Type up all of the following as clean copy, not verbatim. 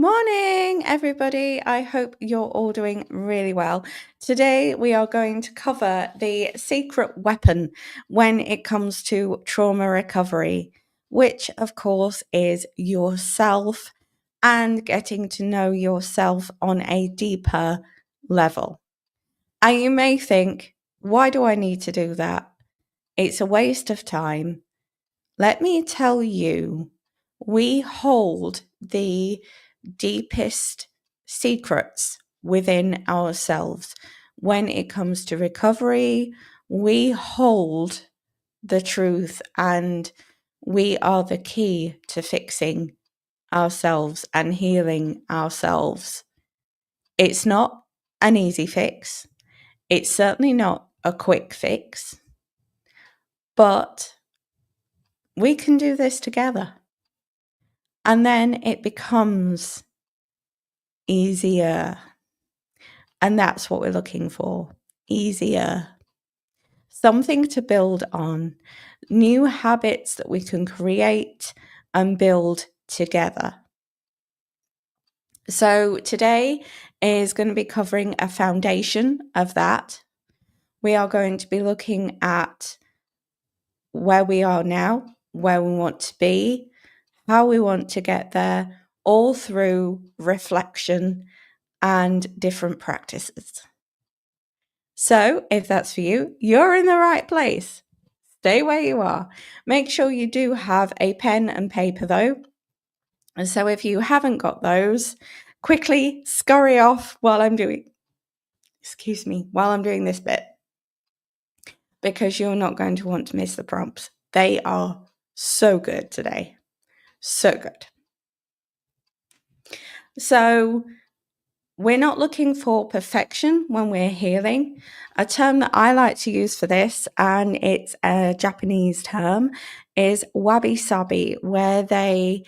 Morning, everybody. I hope you're all doing really well. Today, we are going to cover the secret weapon when it comes to trauma recovery, which, of course, is yourself and getting to know yourself on a deeper level. And you may think, why do I need to do that? It's a waste of time. Let me tell you, we hold the deepest secrets within ourselves. When it comes to recovery, we hold the truth and we are the key to fixing ourselves and healing ourselves. It's not an easy fix. It's certainly not a quick fix, but we can do this together. And then it becomes easier. And that's what we're looking for. Easier. Something to build on. New habits that we can create and build together. So today is going to be covering a foundation of that. We are going to be looking at where we are now, where we want to be, how we want to get there, all through reflection and different practices. So if that's for you, you're in the right place. Stay where you are. Make sure you do have a pen and paper though. And so if you haven't got those, quickly scurry off while I'm doing this bit, because you're not going to want to miss the prompts. They are so good today. So good. So we're not looking for perfection when we're healing. A term that I like to use for this, and it's a Japanese term, is wabi-sabi, where they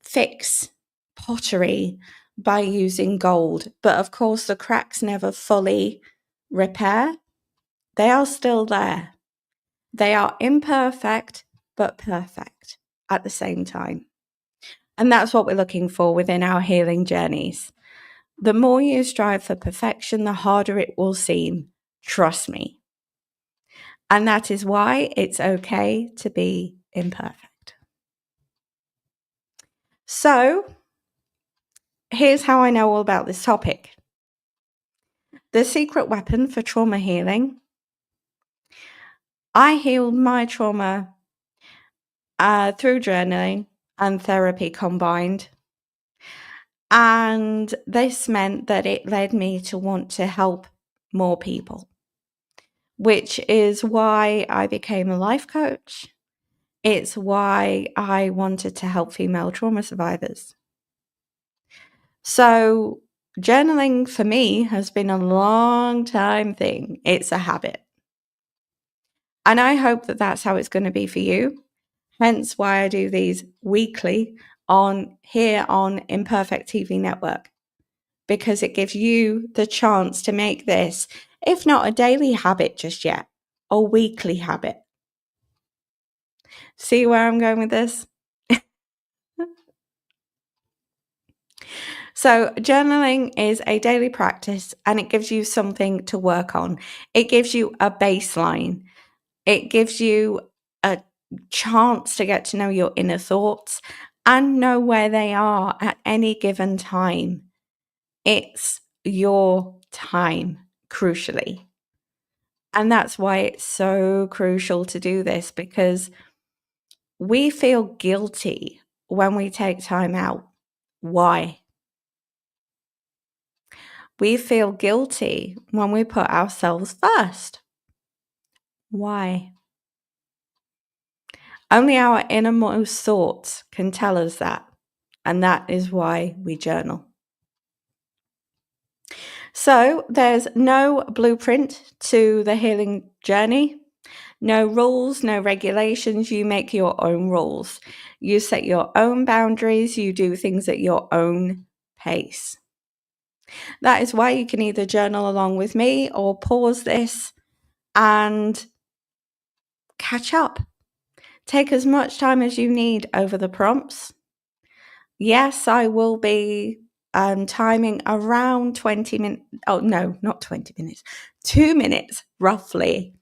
fix pottery by using gold. But of course, the cracks never fully repair. They are still there. They are imperfect, but perfect at the same time. And that's what we're looking for within our healing journeys. The more you strive for perfection, the harder it will seem. Trust me. And that is why it's okay to be imperfect. So, here's how I know all about this topic. The secret weapon for trauma healing. I healed my trauma through journaling and therapy combined. And this meant that it led me to want to help more people, which is why I became a life coach. It's why I wanted to help female trauma survivors. So journaling for me has been a long time thing. It's a habit. And I hope that that's how it's going to be for you. Hence why I do these weekly here on Imperfect TV network, because it gives you the chance to make this, if not a daily habit just yet, a weekly habit. See where I'm going with this? So journaling is a daily practice and it gives you something to work on. It gives you a baseline. It gives you a chance to get to know your inner thoughts and know where they are at any given time. It's your time, crucially. And that's why it's so crucial to do this, because we feel guilty when we take time out. Why? We feel guilty when we put ourselves first. Why? Only our innermost thoughts can tell us that. And that is why we journal. So there's no blueprint to the healing journey. No rules, no regulations. You make your own rules. You set your own boundaries. You do things at your own pace. That is why you can either journal along with me or pause this and catch up. Take as much time as you need over the prompts. Yes, I will be timing around 20 minutes. Oh, no, not 20 minutes, 2 minutes roughly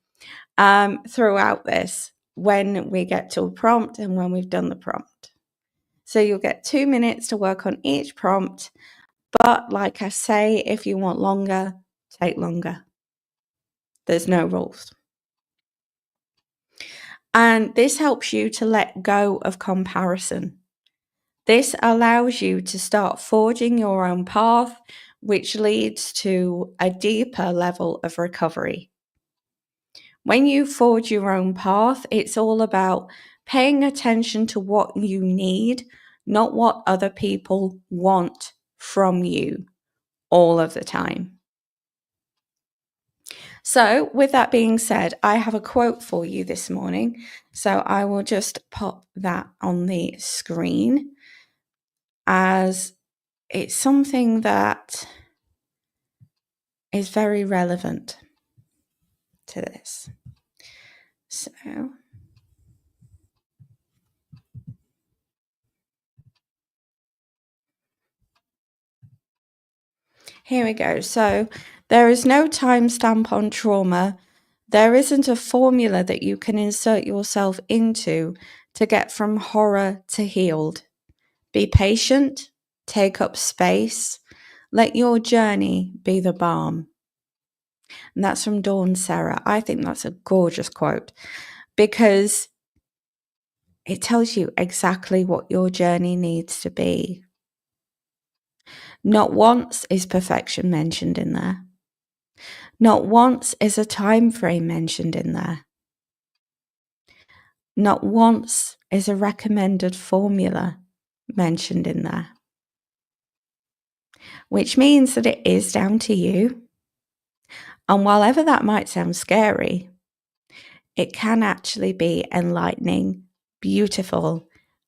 throughout this when we get to a prompt and when we've done the prompt. So you'll get 2 minutes to work on each prompt. But like I say, if you want longer, take longer. There's no rules. And this helps you to let go of comparison. This allows you to start forging your own path, which leads to a deeper level of recovery. When you forge your own path, it's all about paying attention to what you need, not what other people want from you all of the time. So, with that being said, I have a quote for you this morning. So, I will just pop that on the screen as it's something that is very relevant to this. So, here we go. So, there is no timestamp on trauma. There isn't a formula that you can insert yourself into to get from horror to healed. Be patient, take up space, let your journey be the balm. And that's from Dawn Sarah. I think that's a gorgeous quote because it tells you exactly what your journey needs to be. Not once is perfection mentioned in there. Not once is a time frame mentioned in there. Not once is a recommended formula mentioned in there. Which means that it is down to you. And while that might sound scary, it can actually be enlightening, beautiful,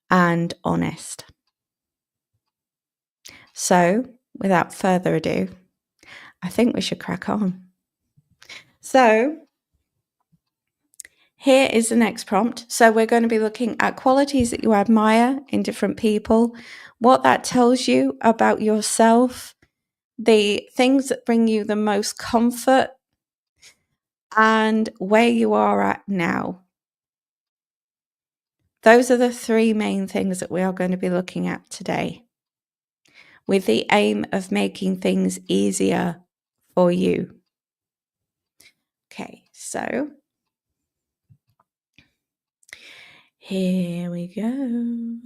and honest. So, without further ado, I think we should crack on. So, here is the next prompt. So, we're going to be looking at qualities that you admire in different people, what that tells you about yourself, the things that bring you the most comfort, and where you are at now. Those are the 3 main things that we are going to be looking at today, with the aim of making things easier for you. Okay, so here we go.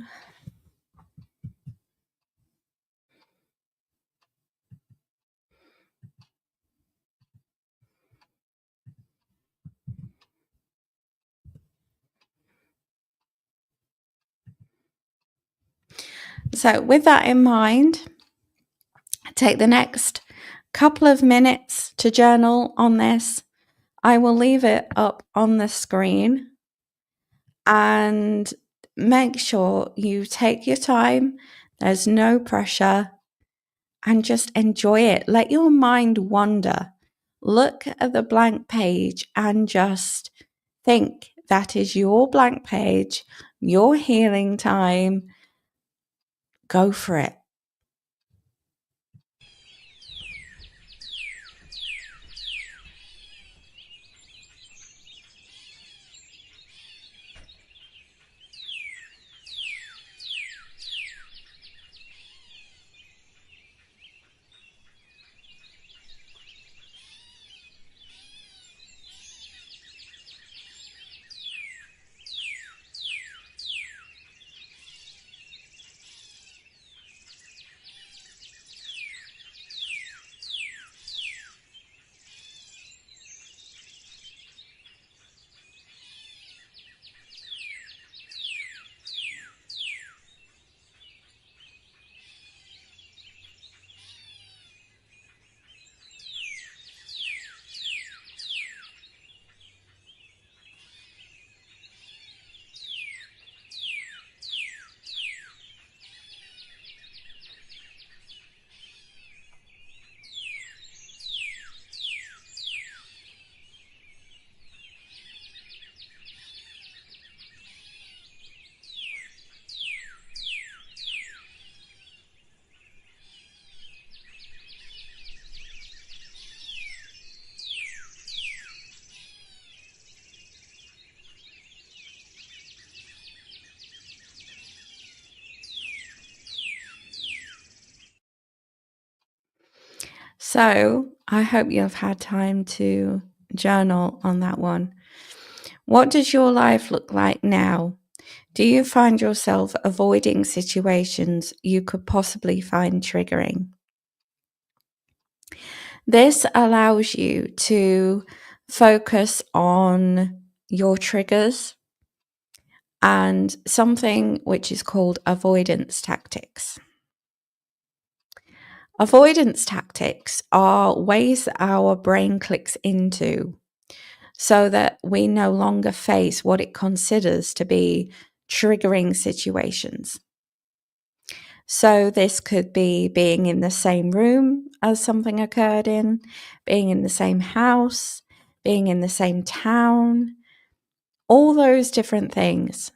So with that in mind, take the next couple of minutes to journal on this. I will leave it up on the screen and make sure you take your time. There's no pressure and just enjoy it. Let your mind wander. Look at the blank page and just think that is your blank page, your healing time. Go for it. So I hope you've had time to journal on that one. What does your life look like now? Do you find yourself avoiding situations you could possibly find triggering? This allows you to focus on your triggers and something which is called avoidance tactics. Avoidance tactics are ways that our brain clicks into so that we no longer face what it considers to be triggering situations. So this could be being in the same room as something occurred in, being in the same house, being in the same town, all those different things.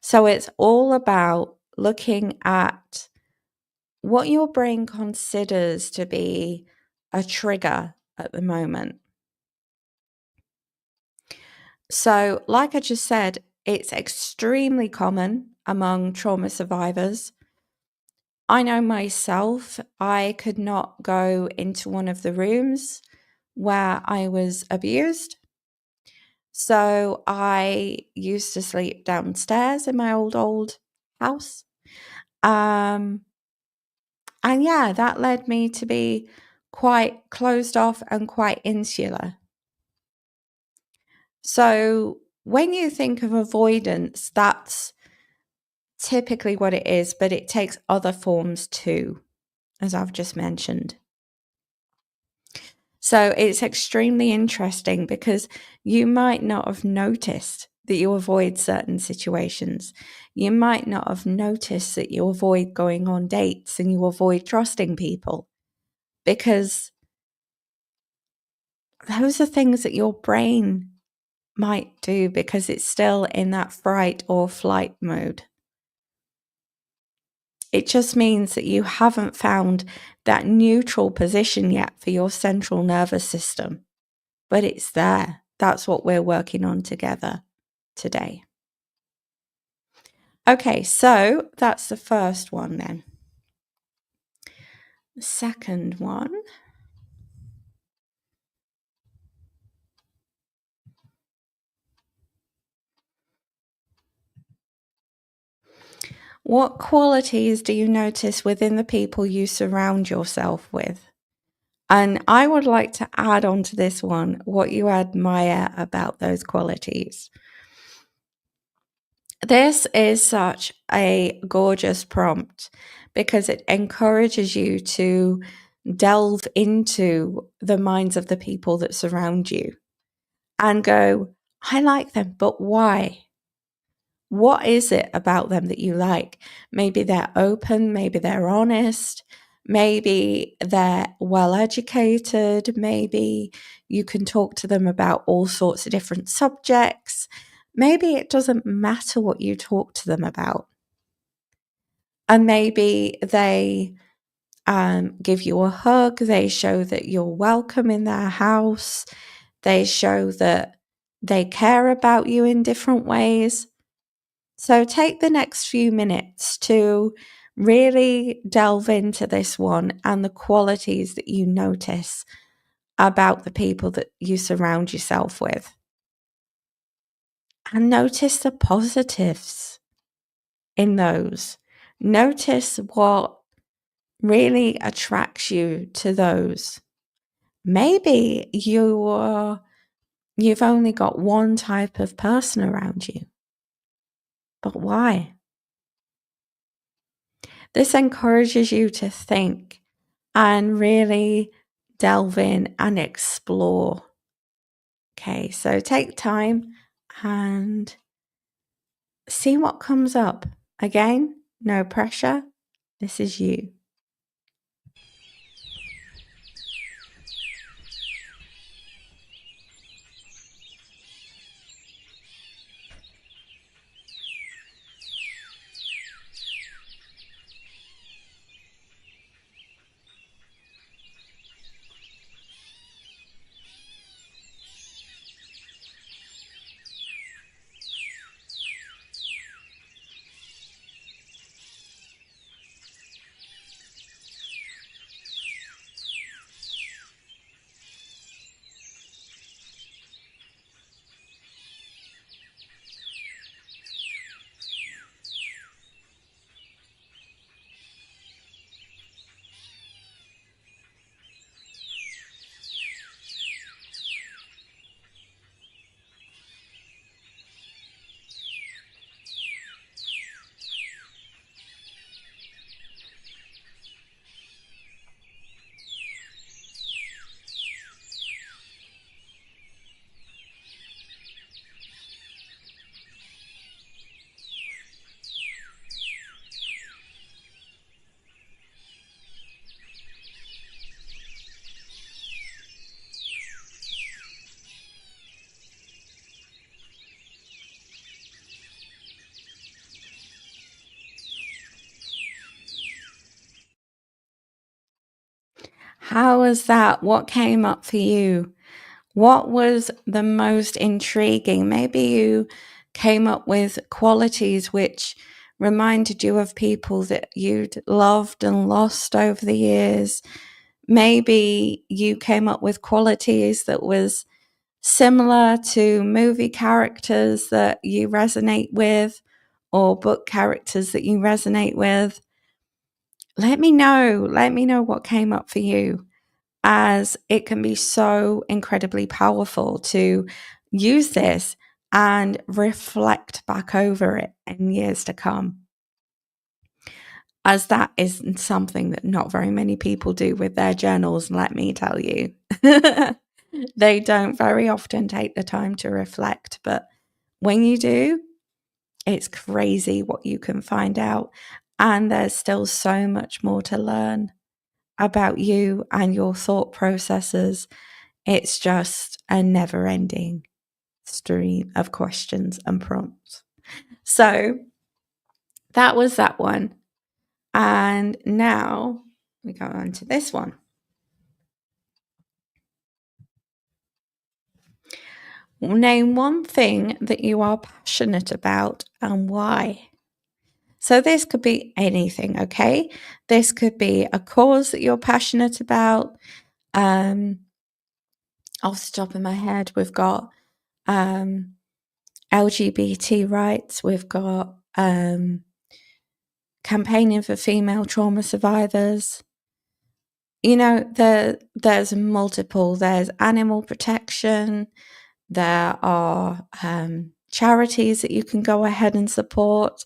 So it's all about looking at what your brain considers to be a trigger at the moment. So, like I just said, it's extremely common among trauma survivors. I know myself, I could not go into one of the rooms where I was abused. So I used to sleep downstairs in my old house. And yeah, that led me to be quite closed off and quite insular. So when you think of avoidance, that's typically what it is, but it takes other forms too, as I've just mentioned. So it's extremely interesting because you might not have noticed that you avoid certain situations. You might not have noticed that you avoid going on dates and you avoid trusting people because those are things that your brain might do because it's still in that fright or flight mode. It just means that you haven't found that neutral position yet for your central nervous system, but it's there. That's what we're working on together today. Okay, so that's the first one then. The second one. What qualities do you notice within the people you surround yourself with? And I would like to add on to this one what you admire about those qualities. This is such a gorgeous prompt because it encourages you to delve into the minds of the people that surround you and go, I like them, but why? What is it about them that you like? Maybe they're open, maybe they're honest, maybe they're well educated, maybe you can talk to them about all sorts of different subjects. Maybe it doesn't matter what you talk to them about. And maybe they give you a hug, they show that you're welcome in their house, they show that they care about you in different ways. So take the next few minutes to really delve into this one and the qualities that you notice about the people that you surround yourself with. And notice the positives in those. Notice what really attracts you to those. Maybe you've only got one type of person around you. But why? This encourages you to think and really delve in and explore. Okay, so take time and see what comes up. Again, no pressure. This is you. How was that? What came up for you? What was the most intriguing? Maybe you came up with qualities which reminded you of people that you'd loved and lost over the years. Maybe you came up with qualities that was similar to movie characters that you resonate with or book characters that you resonate with. Let me know. Let me know what came up for you, as it can be so incredibly powerful to use this and reflect back over it in years to come, as that is something that not very many people do with their journals, let me tell you. They don't very often take the time to reflect, but when you do, it's crazy what you can find out, and there's still so much more to learn about you and your thought processes. It's just a never ending stream of questions and prompts. So that was that one. And now we go on to this one. Name one thing that you are passionate about and why. So this could be anything, okay? This could be a cause that you're passionate about. Off the top of my head, we've got LGBT rights. We've got campaigning for female trauma survivors. You know, there's multiple. There's animal protection. There are charities that you can go ahead and support.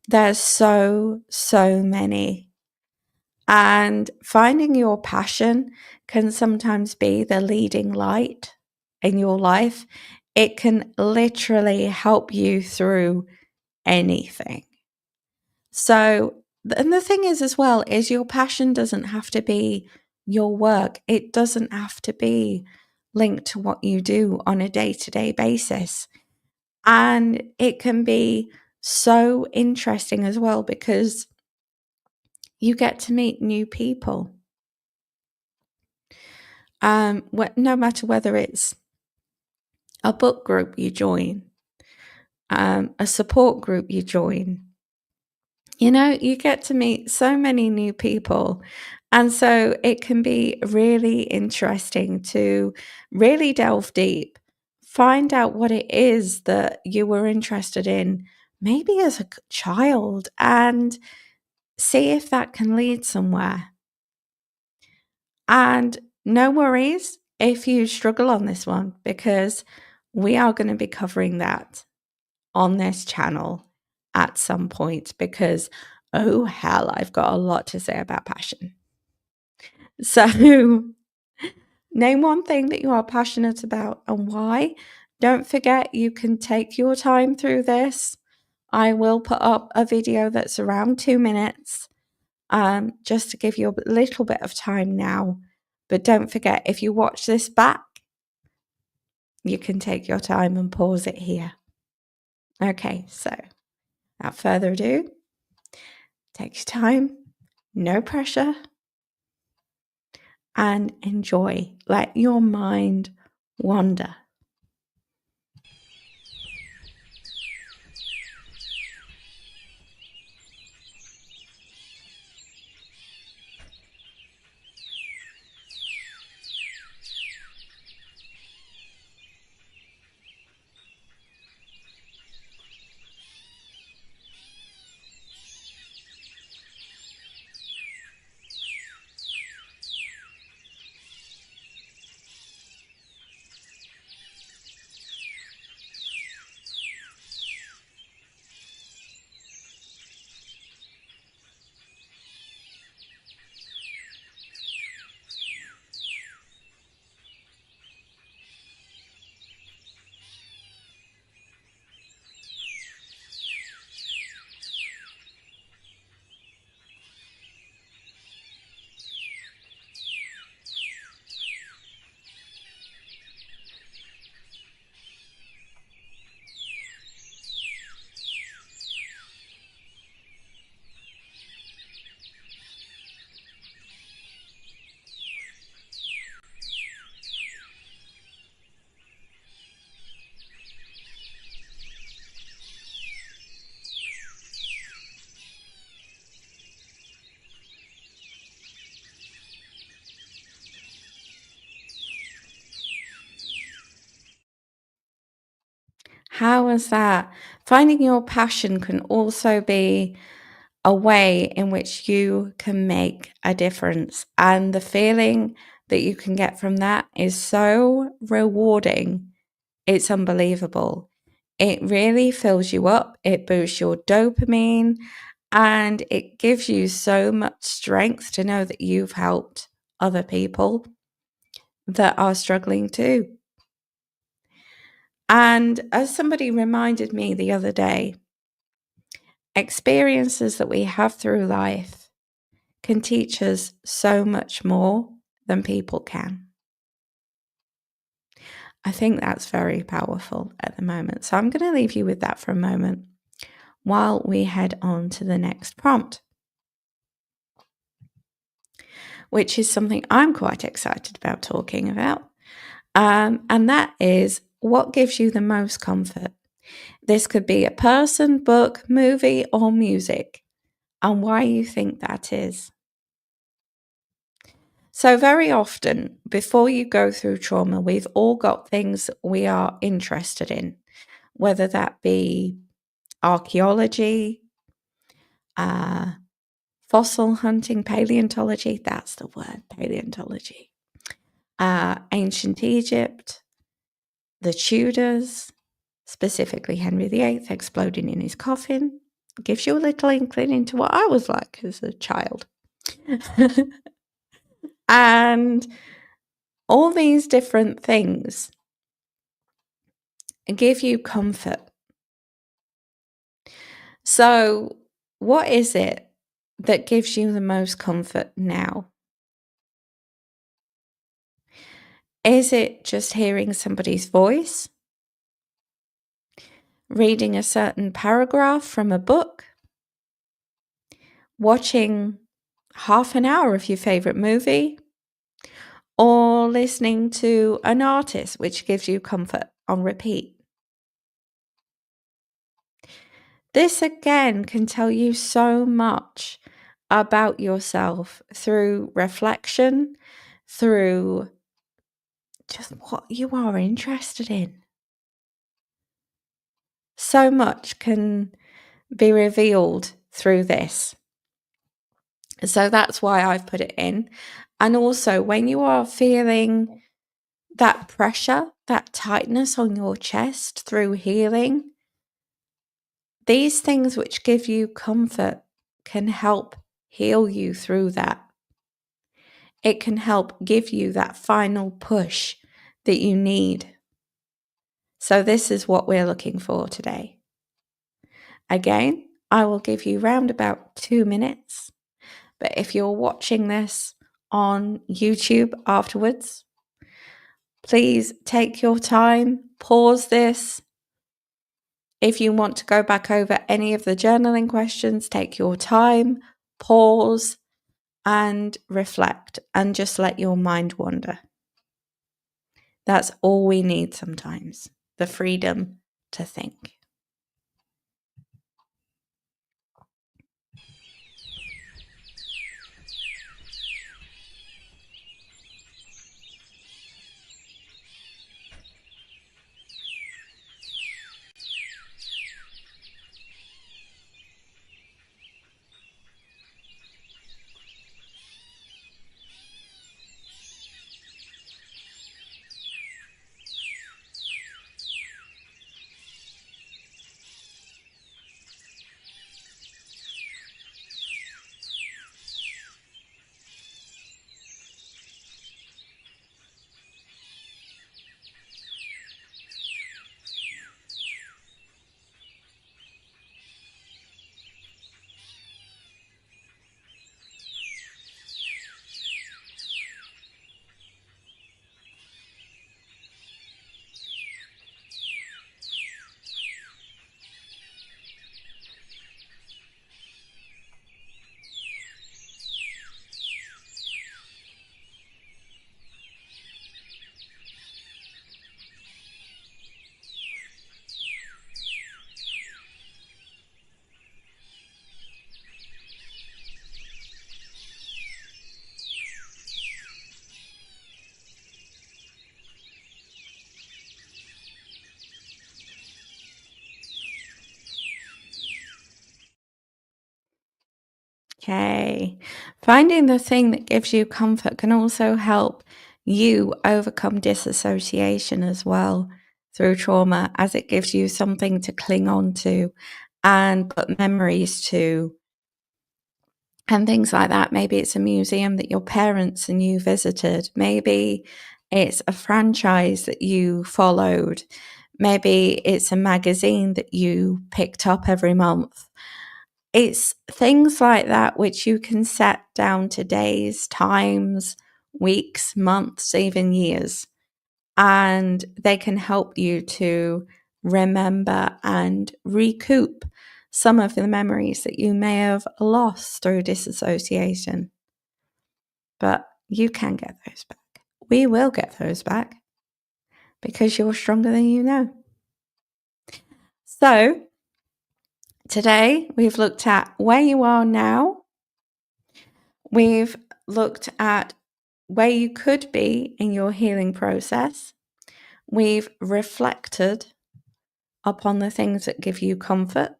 There's so many. And finding your passion can sometimes be the leading light in your life. It can literally help you through anything. So, and the thing is as well, is your passion doesn't have to be your work. It doesn't have to be linked to what you do on a day-to-day basis. And it can be so interesting as well because you get to meet new people. No matter whether it's a book group you join, a support group you join, you know, you get to meet so many new people. And so it can be really interesting to really delve deep, find out what it is that you were interested in, maybe as a child, and see if that can lead somewhere. And no worries if you struggle on this one, because we are going to be covering that on this channel at some point, because oh hell, I've got a lot to say about passion. So name one thing that you are passionate about and why. Don't forget, you can take your time through this. I will put up a video that's around 2 minutes, just to give you a little bit of time now. But don't forget, if you watch this back, you can take your time and pause it here. Okay, so without further ado, take your time, no pressure, and enjoy. Let your mind wander. How was that? Finding your passion can also be a way in which you can make a difference. And the feeling that you can get from that is so rewarding. It's unbelievable. It really fills you up. It boosts your dopamine and it gives you so much strength to know that you've helped other people that are struggling too. And as somebody reminded me the other day, experiences that we have through life can teach us so much more than people can. I think that's very powerful at the moment. So I'm going to leave you with that for a moment while we head on to the next prompt, which is something I'm quite excited about talking about. And that is, what gives you the most comfort? This could be a person, book, movie, or music, and why you think that is. So, very often, before you go through trauma, we've all got things we are interested in, whether that be archaeology, uh, fossil hunting, paleontology, that's the word, paleontology, ancient Egypt, the Tudors, specifically Henry VIII exploding in his coffin. Gives you a little inkling into what I was like as a child. And all these different things give you comfort. So, what is it that gives you the most comfort now? Is it just hearing somebody's voice? Reading a certain paragraph from a book? Watching half an hour of your favorite movie? Or listening to an artist which gives you comfort on repeat? This again can tell you so much about yourself through reflection, through just what you are interested in. So much can be revealed through this. So that's why I've put it in. And also, when you are feeling that pressure, that tightness on your chest through healing, these things which give you comfort can help heal you through that. It can help give you that final push that you need. So this is what we're looking for today. Again, I will give you round about 2 minutes. But if you're watching this on YouTube afterwards, please take your time, pause this. If you want to go back over any of the journaling questions, take your time, pause, and reflect, and just let your mind wander. That's all we need sometimes, the freedom to think. Okay. Finding the thing that gives you comfort can also help you overcome disassociation as well through trauma, as it gives you something to cling on to and put memories to and things like that. Maybe it's a museum that your parents and you visited. Maybe it's a franchise that you followed. Maybe it's a magazine that you picked up every month. It's things like that which you can set down to days, times, weeks, months, even years. And they can help you to remember and recoup some of the memories that you may have lost through disassociation. But you can get those back. We will get those back because you're stronger than you know. So, today we've looked at where you are now. We've looked at where you could be in your healing process. We've reflected upon the things that give you comfort.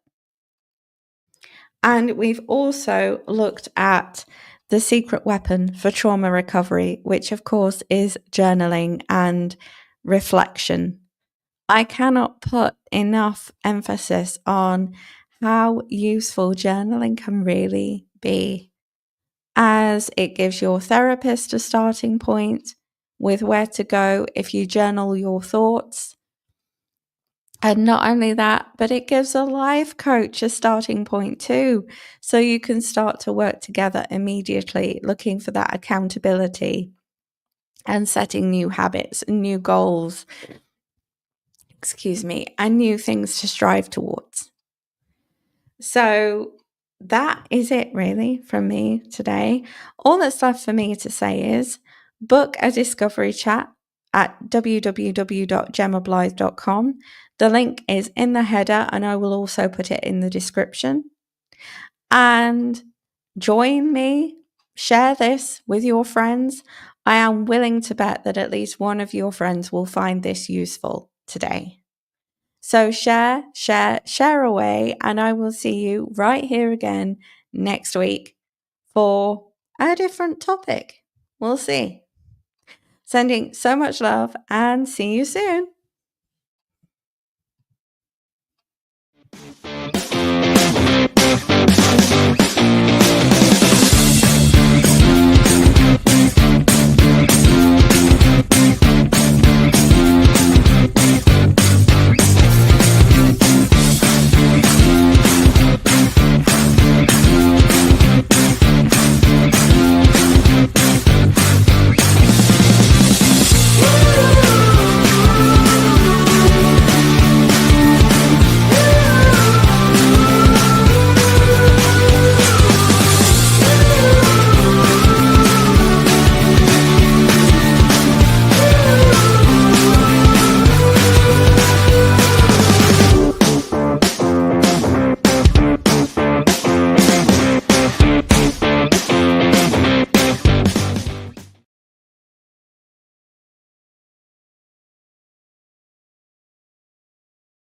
And we've also looked at the secret weapon for trauma recovery, which of course is journaling and reflection. I cannot put enough emphasis on how useful journaling can really be, as it gives your therapist a starting point with where to go if you journal your thoughts. And not only that, but it gives a life coach a starting point too. So you can start to work together immediately, looking for that accountability and setting new habits and new goals, and new things to strive towards. So that is it really from me today. All that's left for me to say is book a discovery chat at www.gemmablythe.com. The link is in the header and I will also put it in the description. And join me, share this with your friends. I am willing to bet that at least one of your friends will find this useful today. So share away, and I will see you right here again next week for a different topic. We'll see. Sending so much love and see you soon.